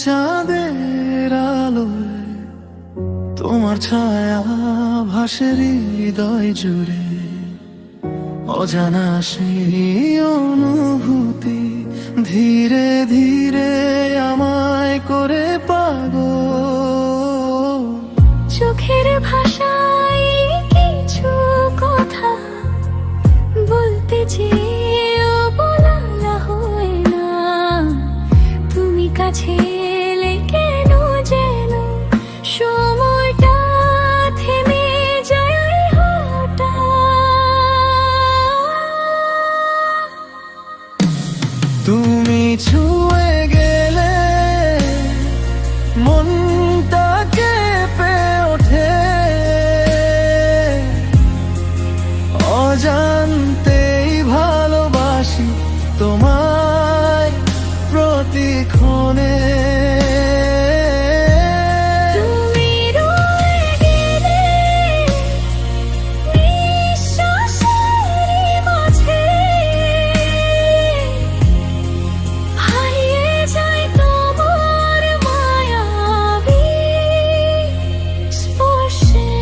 চাঁদের আলোয় তোমার ছায়া ভাসে হৃদয় জুড়ে, অজানা সেই অনুভূতি ধীরে ধীরে আমায় করে পাগল। চোখের ভাষায় কিছু কথা বলতে চেয়েও বলা হয় না, তুমি কাছে এলে কেন যেন সময়টা থেমে যায় হঠাৎ। তুমি ছুঁয়ে গেলে মনটা কেঁপে ওঠে, অজান্তেই ভালোবাসি তোমায় প্রতিক্ষণে। তুমি রয়ে গেলে নিঃশ্বাসের মাঝে, হারিয়ে যায় তোমার মায়াবী স্পর্শে।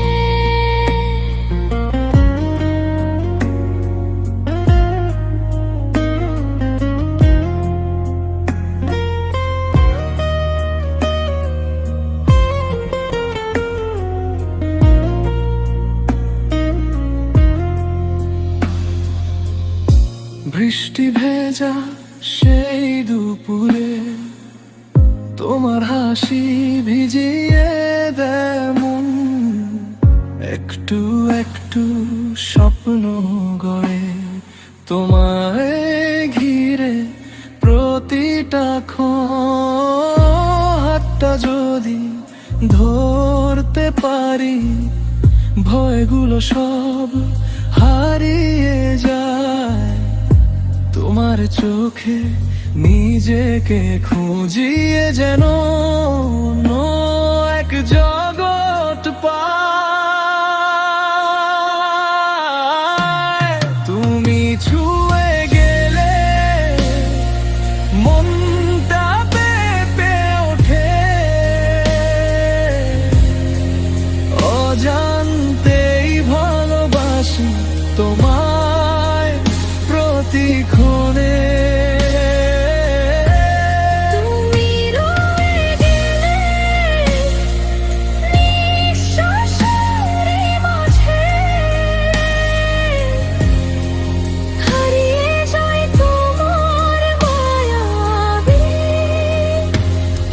বৃষ্টি ভেজা সেই দুপুরে তোমার হাসি ভিজিয়ে দেয় মন, একটু একটু স্বপ্ন গড়ে তোমায় ঘিরে প্রতিটা হাতটা যদি ধরতে পারি, ভয়গুলো সব হারিয়ে যায়। তোমার চোখে নিজেকে খুঁজিয়ে যেন অন্য এক জগৎ পায়। তুমি ছুঁয়ে গেলে মনটা পেঁপে ওঠে, অজান্তেই ভালোবাসি তোমায় প্রতিক্ষণে। তুমি রয়ে গেলে নিঃশ্বাসের মাঝে, হারিয়ে যায় তোমার মায়াবী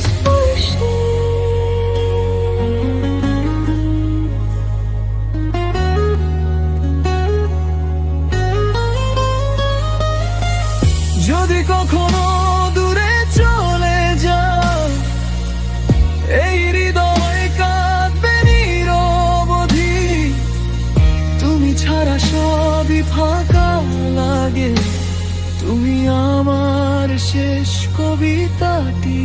স্পর্শে। যদি কখনো দূরে চলে যাও, এই হৃদয় কাঁদবে নিরবধি। তুমি ছাড়া সবই ফাঁকা লাগে, তুমি আমার শেষ কবিতাটি।